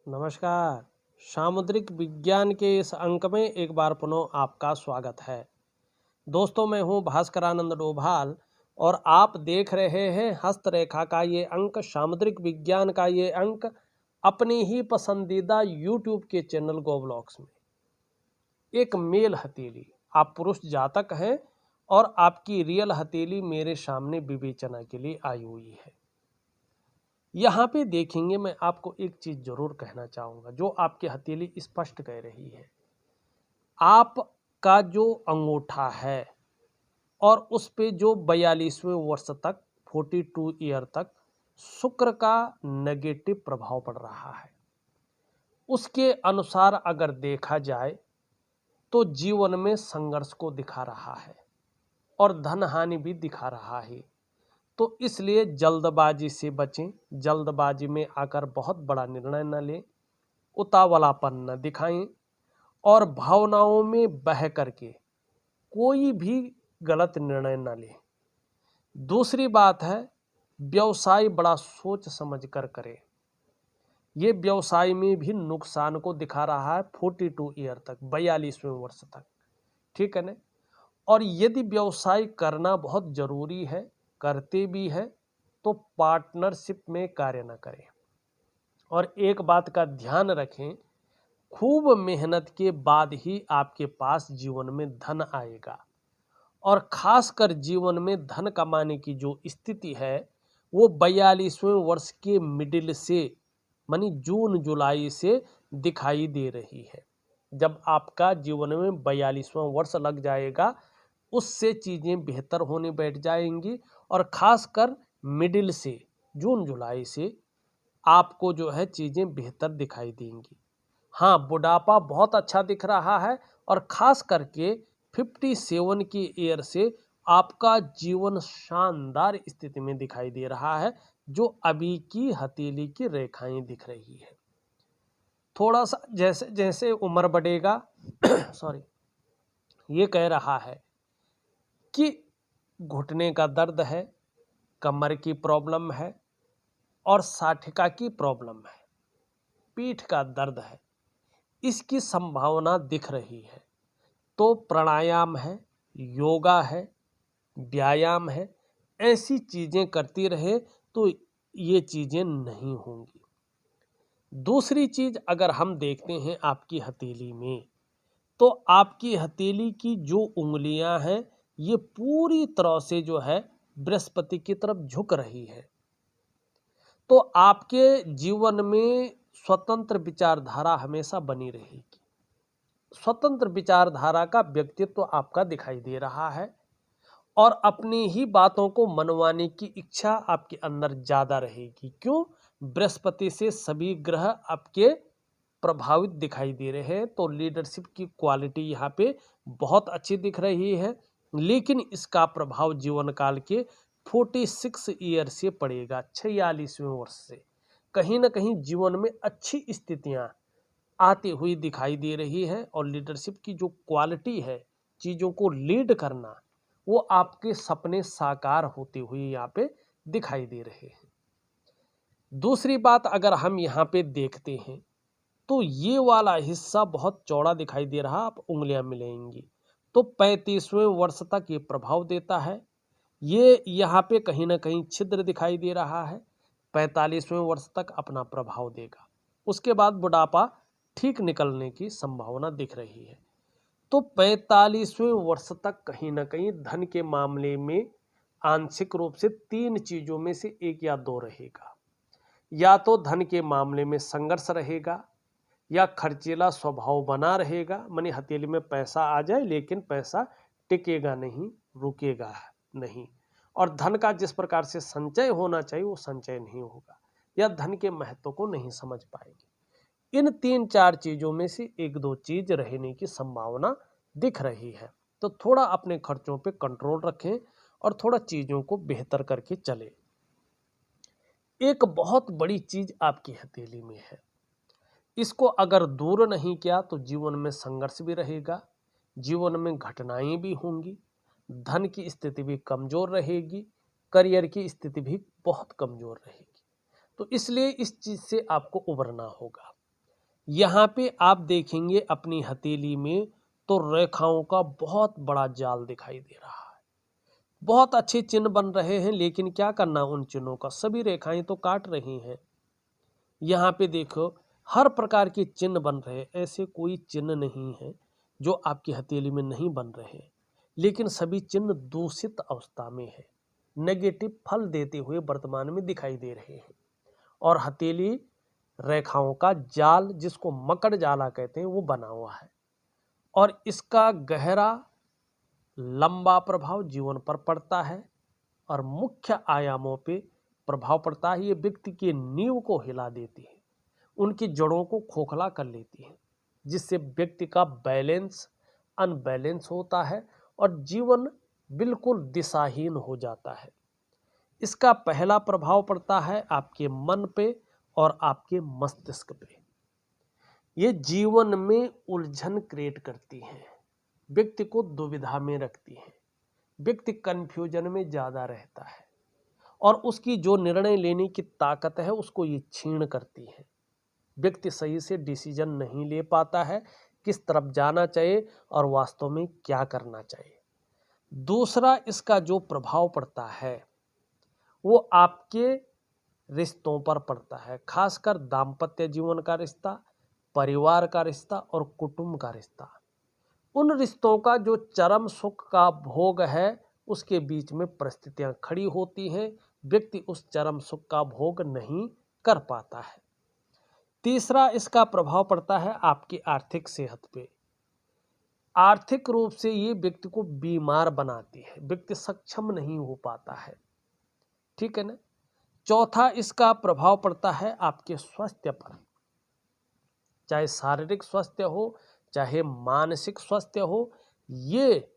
नमस्कार। सामुद्रिक विज्ञान के इस अंक में एक बार पुनः आपका स्वागत है। दोस्तों, मैं हूं भास्करानंद डोभाल और आप देख रहे हैं हस्तरेखा का ये अंक, सामुद्रिक विज्ञान का ये अंक अपनी ही पसंदीदा यूट्यूब के चैनल गोब्लॉक्स में। एक मेल हथेली, आप पुरुष जातक हैं और आपकी रियल हथेली मेरे सामने विवेचना के लिए आई हुई है। यहाँ पे देखेंगे, मैं आपको एक चीज जरूर कहना चाहूंगा जो आपकी हथेली स्पष्ट कह रही है। आपका जो अंगूठा है और उस पे जो 42वें वर्ष तक 42 ईयर तक शुक्र का नेगेटिव प्रभाव पड़ रहा है, उसके अनुसार अगर देखा जाए तो जीवन में संघर्ष को दिखा रहा है और धन हानि भी दिखा रहा है। तो इसलिए जल्दबाजी से बचें, जल्दबाजी में आकर बहुत बड़ा निर्णय न लें, उतावलापन न दिखाएं और भावनाओं में बह करके कोई भी गलत निर्णय न लें। दूसरी बात है, व्यवसाय बड़ा सोच समझ कर करें। ये व्यवसाय में भी नुकसान को दिखा रहा है 42 ईयर तक, 42वें वर्ष तक, ठीक है ना। और यदि व्यवसाय करना बहुत जरूरी है, करते भी है, तो पार्टनरशिप में कार्य न करें। और एक बात का ध्यान रखें, खूब मेहनत के बाद ही आपके पास जीवन में धन आएगा। और खासकर जीवन में धन कमाने की जो स्थिति है वो 42वें वर्ष के मिडिल से, मानी जून जुलाई से दिखाई दे रही है। जब आपका जीवन में 42वां वर्ष लग जाएगा, उससे चीज़ें बेहतर होने बैठ जाएंगी। और खासकर मिडिल से, जून जुलाई से आपको जो है चीज़ें बेहतर दिखाई देंगी। हाँ, बुढ़ापा बहुत अच्छा दिख रहा है और खास करके 57 की ईयर से आपका जीवन शानदार स्थिति में दिखाई दे रहा है, जो अभी की हथेली की रेखाएं दिख रही है। थोड़ा सा जैसे जैसे उम्र बढ़ेगा सॉरी, ये कह रहा है कि घुटने का दर्द है, कमर की प्रॉब्लम है और साठिका की प्रॉब्लम है, पीठ का दर्द है, इसकी संभावना दिख रही है। तो प्राणायाम है, योगा है, व्यायाम है, ऐसी चीज़ें करती रहे तो ये चीज़ें नहीं होंगी। दूसरी चीज़ अगर हम देखते हैं आपकी हथेली में, तो आपकी हथेली की जो उंगलियां हैं ये पूरी तरह से जो है बृहस्पति की तरफ झुक रही है। तो आपके जीवन में स्वतंत्र विचारधारा हमेशा बनी रहेगी। स्वतंत्र विचारधारा का व्यक्तित्व आपका दिखाई दे रहा है और अपनी ही बातों को मनवाने की इच्छा आपके अंदर ज़्यादा रहेगी। क्यों? बृहस्पति से सभी ग्रह आपके प्रभावित दिखाई दे रहे हैं। तो लीडरशिप की क्वालिटी यहाँ पे बहुत अच्छी दिख रही है, लेकिन इसका प्रभाव जीवन काल के 46 ईयर से पड़ेगा, 46वें वर्ष से। कहीं ना कहीं जीवन में अच्छी स्थितियाँ आती हुई दिखाई दे रही है और लीडरशिप की जो क्वालिटी है, चीज़ों को लीड करना, वो आपके सपने साकार होते हुए यहाँ पे दिखाई दे रहे हैं। दूसरी बात अगर हम यहाँ पे देखते हैं तो ये वाला हिस्सा बहुत चौड़ा दिखाई दे रहा, आप उंगलियां मिलेंगी तो 35वें वर्ष तक ये प्रभाव देता है। ये यहाँ पे कहीं ना कहीं छिद्र दिखाई दे रहा है, 45वें वर्ष तक अपना प्रभाव देगा। उसके बाद बुढ़ापा ठीक निकलने की संभावना दिख रही है। तो 45वें वर्ष तक कहीं ना कहीं धन के मामले में आंशिक रूप से 3 चीजों में से एक या दो रहेगा। या तो धन के मामले में संघर्ष रहेगा, या खर्चीला स्वभाव बना रहेगा, मानी हथेली में पैसा आ जाए लेकिन पैसा टिकेगा नहीं, रुकेगा नहीं, और धन का जिस प्रकार से संचय होना चाहिए वो संचय नहीं होगा, या धन के महत्व को नहीं समझ पाएंगे। इन 3-4 चीजों में से एक दो चीज रहने की संभावना दिख रही है। तो थोड़ा अपने खर्चों पे कंट्रोल रखें और थोड़ा चीजों को बेहतर करके चले। एक बहुत बड़ी चीज आपकी हथेली में है, इसको अगर दूर नहीं किया तो जीवन में संघर्ष भी रहेगा, जीवन में घटनाएं भी होंगी, धन की स्थिति भी कमजोर रहेगी, करियर की स्थिति भी बहुत कमजोर रहेगी। तो इसलिए इस चीज से आपको उबरना होगा। यहाँ पे आप देखेंगे अपनी हथेली में तो रेखाओं का बहुत बड़ा जाल दिखाई दे रहा है। बहुत अच्छे चिन्ह बन रहे हैं, लेकिन क्या करना उन चिन्हों का, सभी रेखाएं तो काट रही हैं। यहाँ पे देखो हर प्रकार के चिन्ह बन रहे, ऐसे कोई चिन्ह नहीं है जो आपकी हथेली में नहीं बन रहे, लेकिन सभी चिन्ह दूषित अवस्था में है, नेगेटिव फल देते हुए वर्तमान में दिखाई दे रहे हैं। और हथेली रेखाओं का जाल, जिसको मकड़ जाला कहते हैं, वो बना हुआ है और इसका गहरा लंबा प्रभाव जीवन पर पड़ता है और मुख्य आयामों पे प्रभाव पड़ता है। ये व्यक्ति की नींव को हिला देती है, उनकी जड़ों को खोखला कर लेती है, जिससे व्यक्ति का बैलेंस अनबैलेंस होता है और जीवन बिल्कुल दिशाहीन हो जाता है। इसका पहला प्रभाव पड़ता है आपके मन पे और आपके मस्तिष्क पे। ये जीवन में उलझन क्रिएट करती हैं, व्यक्ति को दुविधा में रखती हैं, व्यक्ति कंफ्यूजन में ज़्यादा रहता है और उसकी जो निर्णय लेने की ताकत है उसको ये छीन करती है। व्यक्ति सही से डिसीजन नहीं ले पाता है, किस तरफ जाना चाहिए और वास्तव में क्या करना चाहिए। दूसरा इसका जो प्रभाव पड़ता है वो आपके रिश्तों पर पड़ता है, खासकर दाम्पत्य जीवन का रिश्ता, परिवार का रिश्ता और कुटुंब का रिश्ता। उन रिश्तों का जो चरम सुख का भोग है उसके बीच में परिस्थितियां खड़ी होती हैं, व्यक्ति उस चरम सुख का भोग नहीं कर पाता है। तीसरा इसका प्रभाव पड़ता है आपकी आर्थिक सेहत पे। आर्थिक रूप से ये व्यक्ति को बीमार बनाती है, व्यक्ति सक्षम नहीं हो पाता है, ठीक है ना। चौथा इसका प्रभाव पड़ता है आपके स्वास्थ्य पर, चाहे शारीरिक स्वास्थ्य हो चाहे मानसिक स्वास्थ्य हो, ये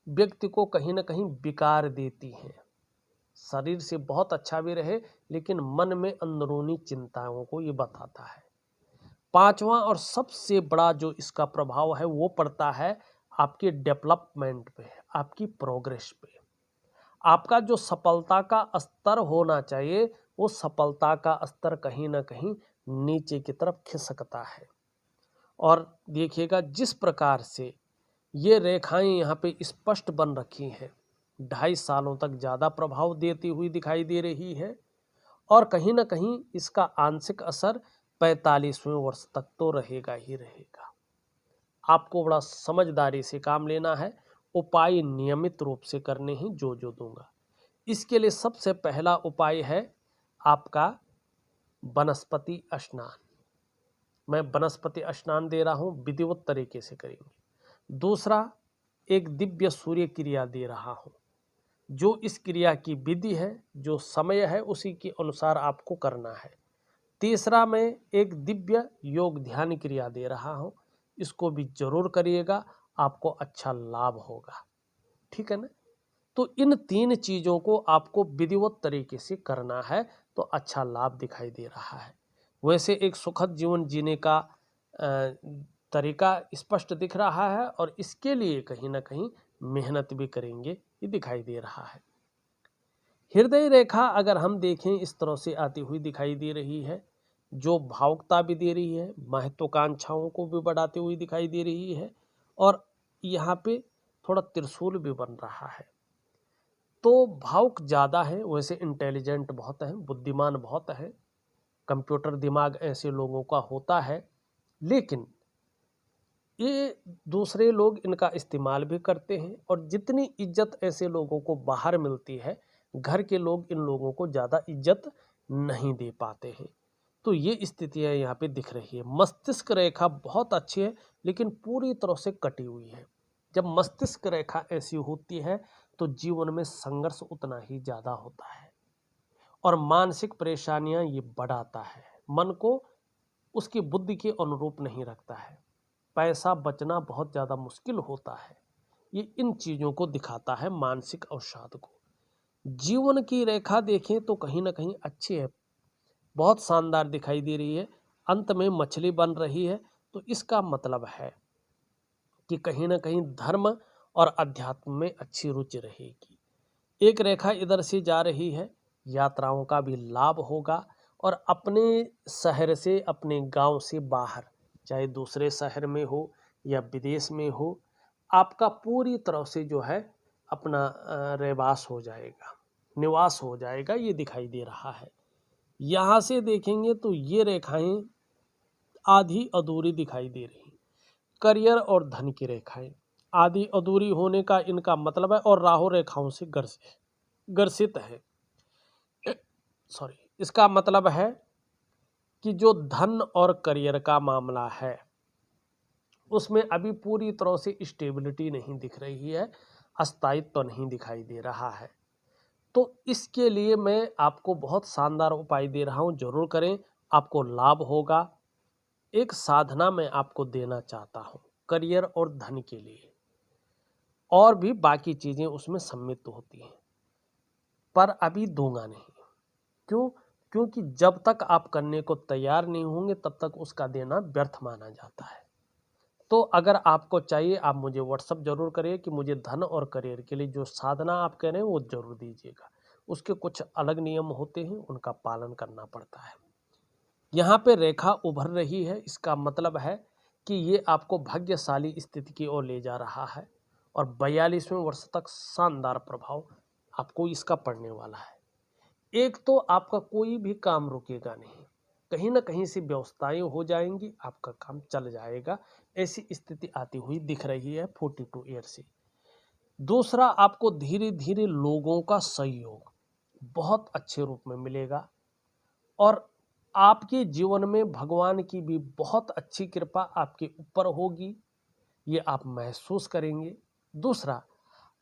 व्यक्ति को कहीं ना कहीं विकार देती है। शरीर से बहुत अच्छा भी रहे लेकिन मन में अंदरूनी चिंताओं को ये बताता है। पांचवा और सबसे बड़ा जो इसका प्रभाव है वो पड़ता है आपके डेवलपमेंट पे, आपकी प्रोग्रेस पे। आपका जो सफलता का स्तर होना चाहिए वो सफलता का स्तर कहीं ना कहीं नीचे की तरफ खिसकता है। और देखिएगा जिस प्रकार से ये रेखाएं यहाँ पे स्पष्ट बन रखी हैं, 2.5 सालों तक ज़्यादा प्रभाव देती हुई दिखाई दे रही है और कहीं ना कहीं इसका आंशिक असर 45वें वर्ष तक तो रहेगा ही रहेगा। आपको बड़ा समझदारी से काम लेना है, उपाय नियमित रूप से करने हैं जो दूंगा। इसके लिए सबसे पहला उपाय है आपका वनस्पति स्नान। मैं वनस्पति स्नान दे रहा हूँ, विधिवत तरीके से करेंगे। दूसरा एक दिव्य सूर्य क्रिया दे रहा हूँ, जो इस क्रिया की विधि है, जो समय है उसी के अनुसार आपको करना है। तीसरा मैं एक दिव्य योग ध्यान क्रिया दे रहा हूँ, इसको भी जरूर करिएगा, आपको अच्छा लाभ होगा, ठीक है ना। तो इन 3 चीज़ों को आपको विधिवत तरीके से करना है तो अच्छा लाभ दिखाई दे रहा है। वैसे एक सुखद जीवन जीने का तरीका स्पष्ट दिख रहा है और इसके लिए कहीं ना कहीं मेहनत भी करेंगे ये दिखाई दे रहा है। हृदय रेखा अगर हम देखें इस तरह से आती हुई दिखाई दे रही है, जो भावुकता भी दे रही है, महत्वाकांक्षाओं को भी बढ़ाती हुई दिखाई दे रही है और यहाँ पे थोड़ा त्रिशूल भी बन रहा है। तो भावुक ज़्यादा है, वैसे इंटेलिजेंट बहुत है, बुद्धिमान बहुत है, कंप्यूटर दिमाग ऐसे लोगों का होता है, लेकिन ये दूसरे लोग इनका इस्तेमाल भी करते हैं और जितनी इज्जत ऐसे लोगों को बाहर मिलती है, घर के लोग इन लोगों को ज़्यादा इज्जत नहीं दे पाते हैं। तो ये स्थितियाँ यहाँ पे दिख रही है। मस्तिष्क रेखा बहुत अच्छी है लेकिन पूरी तरह से कटी हुई है। जब मस्तिष्क रेखा ऐसी होती है तो जीवन में संघर्ष उतना ही ज़्यादा होता है और मानसिक परेशानियाँ ये बढ़ाता है, मन को उसकी बुद्धि के अनुरूप नहीं रखता है, पैसा बचना बहुत ज़्यादा मुश्किल होता है। ये इन चीज़ों को दिखाता है, मानसिक अवसाद को। जीवन की रेखा देखें तो कहीं ना कहीं अच्छी है, बहुत शानदार दिखाई दे रही है, अंत में मछली बन रही है, तो इसका मतलब है कि कहीं ना कहीं धर्म और अध्यात्म में अच्छी रुचि रहेगी। एक रेखा इधर से जा रही है, यात्राओं का भी लाभ होगा और अपने शहर से अपने गांव से बाहर चाहे दूसरे शहर में हो या विदेश में हो, आपका पूरी तरह से जो है अपना रहवास हो जाएगा, निवास हो जाएगा, ये दिखाई दे रहा है। यहाँ से देखेंगे तो ये रेखाएं आधी अधूरी दिखाई दे रही, करियर और धन की रेखाएं आधी अधूरी होने का इनका मतलब है, और राहु रेखाओं से ग्रसित है। सॉरी, इसका मतलब है कि जो धन और करियर का मामला है उसमें अभी पूरी तरह से स्टेबिलिटी नहीं दिख रही है, स्थायित्व तो नहीं दिखाई दे रहा है। तो इसके लिए मैं आपको बहुत शानदार उपाय दे रहा हूं, जरूर करें, आपको लाभ होगा। एक साधना मैं आपको देना चाहता हूं करियर और धन के लिए, और भी बाकी चीजें उसमें सम्मिलित होती हैं, पर अभी दूंगा नहीं। क्यों? क्योंकि जब तक आप करने को तैयार नहीं होंगे तब तक उसका देना व्यर्थ माना जाता है। तो अगर आपको चाहिए, आप मुझे व्हाट्सअप जरूर करिए कि मुझे धन और करियर के लिए जो साधना आप कह रहे हैं वो जरूर दीजिएगा। उसके कुछ अलग नियम होते हैं, उनका पालन करना पड़ता है। यहाँ पे रेखा उभर रही है, इसका मतलब है कि ये आपको भाग्यशाली स्थिति की ओर ले जा रहा है, और 42वें वर्ष तक शानदार प्रभाव आपको इसका पड़ने वाला है। एक तो आपका कोई भी काम रुकेगा नहीं, कहीं ना कहीं से व्यवस्थाएं हो जाएंगी, आपका काम चल जाएगा, ऐसी स्थिति आती हुई दिख रही है 42 ईयर से। दूसरा, आपको धीरे धीरे लोगों का सहयोग बहुत अच्छे रूप में मिलेगा, और आपके जीवन में भगवान की भी बहुत अच्छी कृपा आपके ऊपर होगी, ये आप महसूस करेंगे। दूसरा,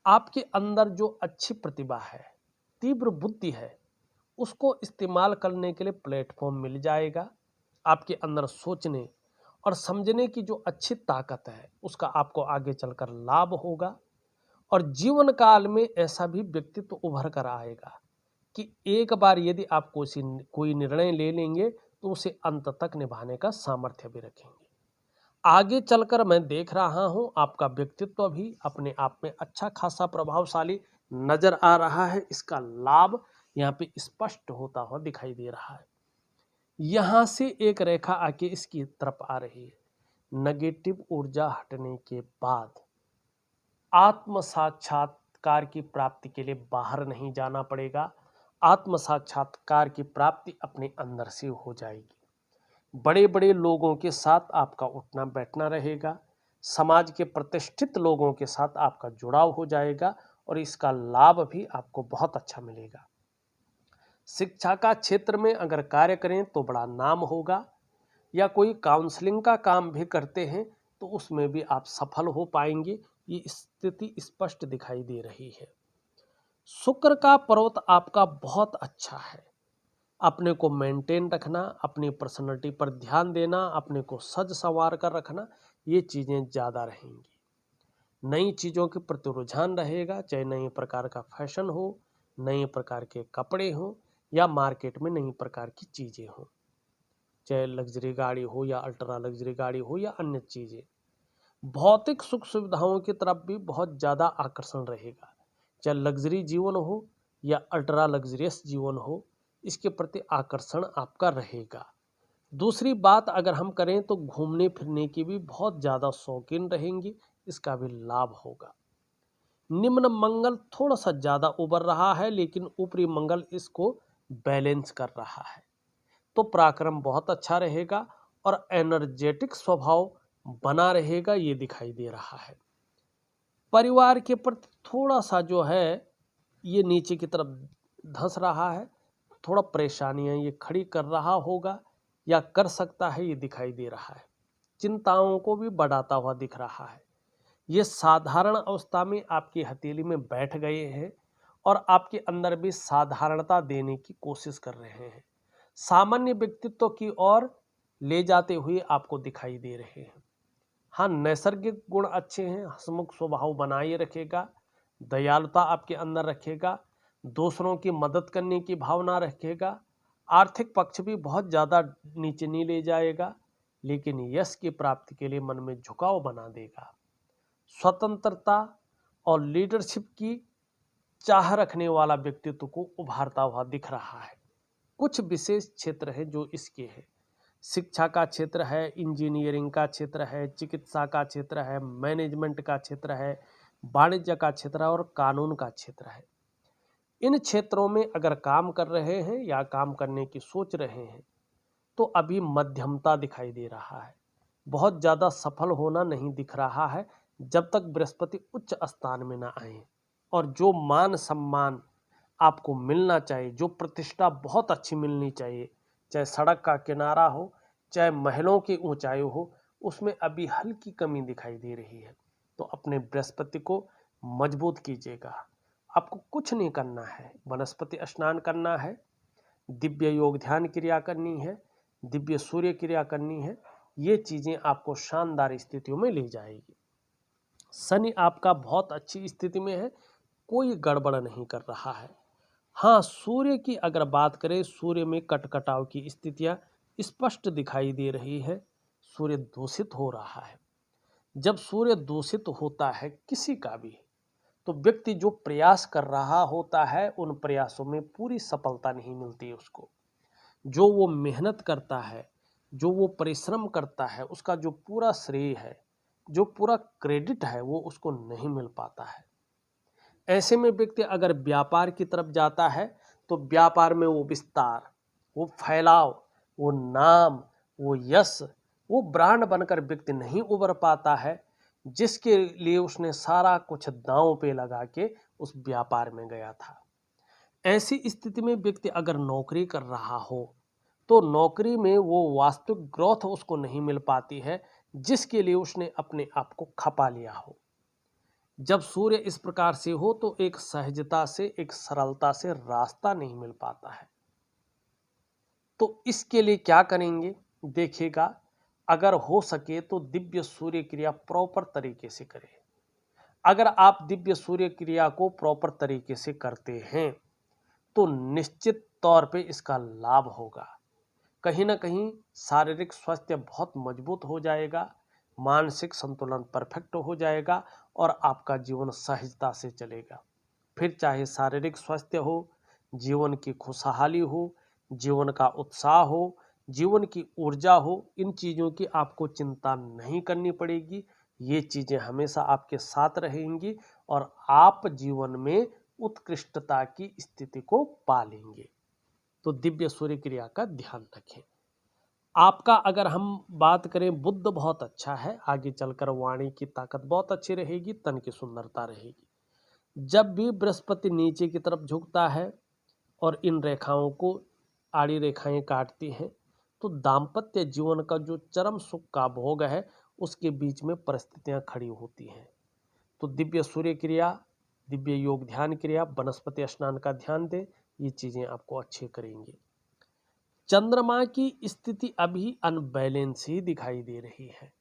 आपके अंदर जो अच्छी प्रतिभा है, तीव्र बुद्धि है, उसको इस्तेमाल करने के लिए प्लेटफॉर्म मिल जाएगा। आपके अंदर सोचने और समझने की जो अच्छी ताकत है उसका आपको आगे चलकर लाभ होगा, और जीवन काल में ऐसा भी व्यक्तित्व उभर कर आएगा कि एक बार यदि आप कोई निर्णय ले लेंगे तो उसे अंत तक निभाने का सामर्थ्य भी रखेंगे। आगे चलकर मैं देख रहा हूं आपका व्यक्तित्व भी अपने आप में अच्छा खासा प्रभावशाली नजर आ रहा है, इसका लाभ यहाँ पे स्पष्ट होता हुआ दिखाई दे रहा है। यहां से एक रेखा आके इसकी तरफ आ रही है। नेगेटिव ऊर्जा हटने के बाद आत्म साक्षात्कार की प्राप्ति के लिए बाहर नहीं जाना पड़ेगा, आत्म साक्षात्कार की प्राप्ति अपने अंदर से हो जाएगी। बड़े बड़े लोगों के साथ आपका उठना बैठना रहेगा, समाज के प्रतिष्ठित लोगों के साथ आपका जुड़ाव हो जाएगा, और इसका लाभ भी आपको बहुत अच्छा मिलेगा। शिक्षा का क्षेत्र में अगर कार्य करें तो बड़ा नाम होगा, या कोई काउंसलिंग का काम भी करते हैं तो उसमें भी आप सफल हो पाएंगे, ये स्थिति स्पष्ट दिखाई दे रही है। शुक्र का पर्वत आपका बहुत अच्छा है। अपने को मेंटेन रखना, अपनी पर्सनैलिटी पर ध्यान देना, अपने को सज संवार कर रखना, ये चीज़ें ज़्यादा रहेंगी। नई चीज़ों के प्रति रुझान रहेगा, चाहे नए प्रकार का फैशन हो, नए प्रकार के कपड़े हो, या मार्केट में नई प्रकार की चीज़ें हो, चाहे लग्जरी गाड़ी हो या अल्ट्रा लग्जरी गाड़ी हो या अन्य चीज़ें। भौतिक सुख सुविधाओं की तरफ भी बहुत ज़्यादा आकर्षण रहेगा, चाहे लग्जरी जीवन हो या अल्ट्रा लग्जरियस जीवन हो, इसके प्रति आकर्षण आपका रहेगा। दूसरी बात अगर हम करें तो घूमने फिरने की भी बहुत ज़्यादा शौकीन रहेंगी, इसका भी लाभ होगा। निम्न मंगल थोड़ा सा ज़्यादा उबर रहा है, लेकिन ऊपरी मंगल इसको बैलेंस कर रहा है, तो पराक्रम बहुत अच्छा रहेगा और एनर्जेटिक स्वभाव बना रहेगा, ये दिखाई दे रहा है। परिवार के प्रति थोड़ा सा जो है ये नीचे की तरफ धंस रहा है, थोड़ा परेशानियां ये खड़ी कर रहा होगा या कर सकता है, ये दिखाई दे रहा है। चिंताओं को भी बढ़ाता हुआ दिख रहा है। ये साधारण अवस्था में आपकी हथेली में बैठ गए हैं और आपके अंदर भी साधारणता देने की कोशिश कर रहे हैं, सामान्य व्यक्तित्व की ओर ले जाते हुए आपको दिखाई दे रहे हैं। हाँ, नैसर्गिक गुण अच्छे हैं, हंसमुख स्वभाव बनाए रखेगा, दयालुता आपके अंदर रखेगा, दूसरों की मदद करने की भावना रखेगा। आर्थिक पक्ष भी बहुत ज़्यादा नीचे नहीं ले जाएगा, लेकिन यश की प्राप्ति के लिए मन में झुकाव बना देगा। स्वतंत्रता और लीडरशिप की चाह रखने वाला व्यक्तित्व को उभारता हुआ दिख रहा है। कुछ विशेष क्षेत्र है जो इसके हैं, शिक्षा का क्षेत्र है, इंजीनियरिंग का क्षेत्र है, चिकित्सा का क्षेत्र है, मैनेजमेंट का क्षेत्र है, वाणिज्य का क्षेत्र है और कानून का क्षेत्र है। इन क्षेत्रों में अगर काम कर रहे हैं या काम करने की सोच रहे हैं तो अभी मध्यमता दिखाई दे रहा है, बहुत ज़्यादा सफल होना नहीं दिख रहा है जब तक बृहस्पति उच्च स्थान में ना आए। और जो मान सम्मान आपको मिलना चाहिए, जो प्रतिष्ठा बहुत अच्छी मिलनी चाहिए, चाहे सड़क का किनारा हो, चाहे महलों की ऊंचाई हो, उसमें अभी हल्की कमी दिखाई दे रही है। तो अपने बृहस्पति को मजबूत कीजिएगा। आपको कुछ नहीं करना है, वनस्पति स्नान करना है, दिव्य योग ध्यान क्रिया करनी है, दिव्य सूर्य क्रिया करनी है। ये चीज़ें आपको शानदार स्थितियों में ले जाएगी। शनि आपका बहुत अच्छी स्थिति में है, कोई गड़बड़ नहीं कर रहा है। हाँ, सूर्य की अगर बात करें, सूर्य में कटकटाव की स्थितियां स्पष्ट दिखाई दे रही है। सूर्य दूषित हो रहा है। जब सूर्य दूषित होता है किसी का भी, तो व्यक्ति जो प्रयास कर रहा होता है उन प्रयासों में पूरी सफलता नहीं मिलती उसको। जो वो मेहनत करता है, जो वो परिश्रम करता है, उसका जो पूरा श्रेय है, जो पूरा क्रेडिट है, वो उसको नहीं मिल पाता है। ऐसे में व्यक्ति अगर व्यापार की तरफ जाता है तो व्यापार में वो विस्तार, वो फैलाव, वो नाम, वो यश, वो ब्रांड बनकर व्यक्ति नहीं उभर पाता है, जिसके लिए उसने सारा कुछ दांव पे लगा के उस व्यापार में गया था। ऐसी स्थिति में व्यक्ति अगर नौकरी कर रहा हो तो नौकरी में वो वास्तविक ग्रोथ उसको नहीं मिल पाती है, जिसके लिए उसने अपने आप को खपा लिया हो। जब सूर्य इस प्रकार से हो तो एक सहजता से, एक सरलता से रास्ता नहीं मिल पाता है। तो इसके लिए क्या करेंगे, देखिएगा, अगर हो सके तो दिव्य सूर्य क्रिया प्रॉपर तरीके से करें। अगर आप दिव्य सूर्य क्रिया को प्रॉपर तरीके से करते हैं तो निश्चित तौर पे इसका लाभ होगा। कहीं ना कहीं शारीरिक स्वास्थ्य बहुत मजबूत हो जाएगा, मानसिक संतुलन परफेक्ट हो जाएगा और आपका जीवन सहजता से चलेगा। फिर चाहे शारीरिक स्वास्थ्य हो, जीवन की खुशहाली हो, जीवन का उत्साह हो, जीवन की ऊर्जा हो, इन चीज़ों की आपको चिंता नहीं करनी पड़ेगी। ये चीज़ें हमेशा आपके साथ रहेंगी और आप जीवन में उत्कृष्टता की स्थिति को पालेंगे। तो दिव्य सूर्य क्रिया का ध्यान रखें। आपका अगर हम बात करें, बुद्ध बहुत अच्छा है, आगे चलकर वाणी की ताकत बहुत अच्छी रहेगी, तन की सुंदरता रहेगी। जब भी बृहस्पति नीचे की तरफ झुकता है और इन रेखाओं को आड़ी रेखाएं काटती हैं तो दाम्पत्य जीवन का जो चरम सुख का भोग है उसके बीच में परिस्थितियां खड़ी होती हैं। तो दिव्य सूर्य क्रिया, दिव्य योग ध्यान क्रिया, वनस्पति स्नान का ध्यान दें, ये चीज़ें आपको अच्छे करेंगे। चंद्रमा की स्थिति अभी अनबैलेंस ही दिखाई दे रही है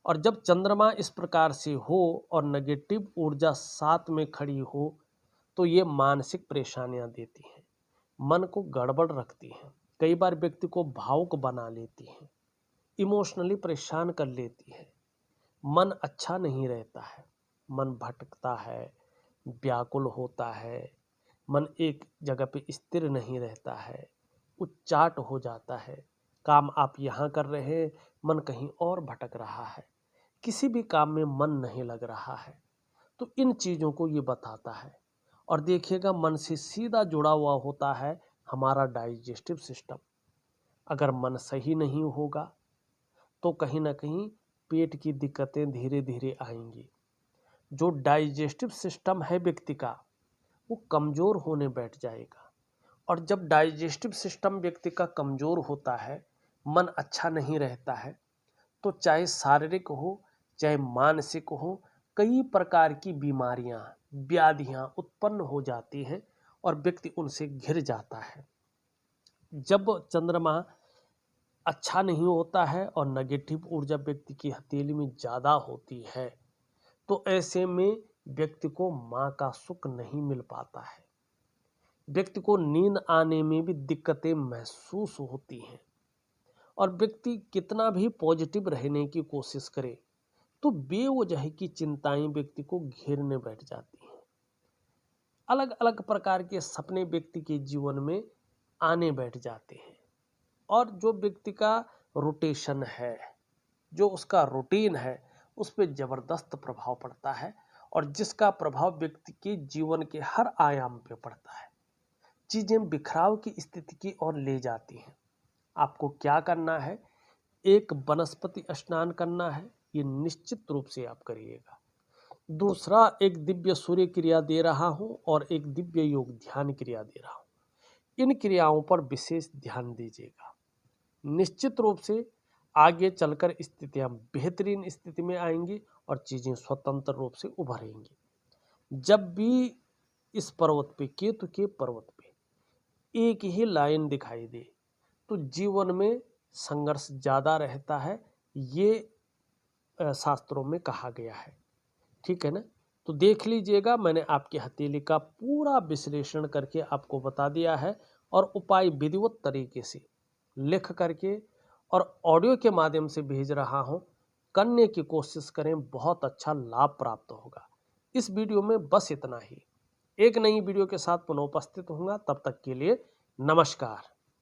और जब चंद्रमा इस प्रकार से हो और नेगेटिव ऊर्जा साथ में खड़ी हो तो ये मानसिक परेशानियां देती हैं, मन को गड़बड़ रखती हैं, कई बार व्यक्ति को भावुक बना लेती हैं, इमोशनली परेशान कर लेती है, मन अच्छा नहीं रहता है, मन भटकता है, व्याकुल होता है, मन एक जगह पे स्थिर नहीं रहता है, उच्चाट हो जाता है। काम आप यहाँ कर रहे हैं, मन कहीं और भटक रहा है, किसी भी काम में मन नहीं लग रहा है। तो इन चीज़ों को ये बताता है। और देखिएगा, मन से सीधा जुड़ा हुआ होता है हमारा डाइजेस्टिव सिस्टम। अगर मन सही नहीं होगा तो कहीं ना कहीं पेट की दिक्कतें धीरे धीरे आएंगी। जो डाइजेस्टिव सिस्टम है व्यक्ति का, वो कमज़ोर होने बैठ जाएगा। और जब डाइजेस्टिव सिस्टम व्यक्ति का कमज़ोर होता है, मन अच्छा नहीं रहता है, तो चाहे शारीरिक हो चाहे मानसिक हो, कई प्रकार की बीमारियां, व्याधियां उत्पन्न हो जाती हैं और व्यक्ति उनसे घिर जाता है। जब चंद्रमा अच्छा नहीं होता है और नेगेटिव ऊर्जा व्यक्ति की हथेली में ज़्यादा होती है तो ऐसे में व्यक्ति को माँ का सुख नहीं मिल पाता है, व्यक्ति को नींद आने में भी दिक्कतें महसूस होती हैं और व्यक्ति कितना भी पॉजिटिव रहने की कोशिश करे तो बेवजह की चिंताएं व्यक्ति को घेरने बैठ जाती हैं। अलग अलग प्रकार के सपने व्यक्ति के जीवन में आने बैठ जाते हैं और जो व्यक्ति का रोटेशन है, जो उसका रूटीन है, उस पर जबरदस्त प्रभाव पड़ता है और जिसका प्रभाव व्यक्ति के जीवन के हर आयाम पे पड़ता है। चीजें बिखराव की स्थिति की ओर ले जाती हैं। आपको क्या करना है? एक वनस्पति स्नान करना है, ये निश्चित रूप से आप करिएगा। दूसरा, एक दिव्य सूर्य क्रिया दे रहा हूं और एक दिव्य योग ध्यान क्रिया दे रहा हूं। इन क्रियाओं पर विशेष ध्यान दीजिएगा। निश्चित रूप से आगे चलकर स्थितियां बेहतरीन स्थिति में आएंगी और चीजें स्वतंत्र रूप से उभरेंगी। जब भी इस पर्वत पे, केतु के पर्वत पे, एक ही लाइन दिखाई दे तो जीवन में संघर्ष ज्यादा रहता है, ये शास्त्रों में कहा गया है। ठीक है ना? तो देख लीजिएगा, मैंने आपकी हथेली का पूरा विश्लेषण करके आपको बता दिया है और उपाय विधिवत तरीके से लिख करके और ऑडियो के माध्यम से भेज रहा हूं। करने की कोशिश करें, बहुत अच्छा लाभ प्राप्त होगा। इस वीडियो में बस इतना ही। एक नई वीडियो के साथ पुनः उपस्थित होऊंगा, तब तक के लिए नमस्कार।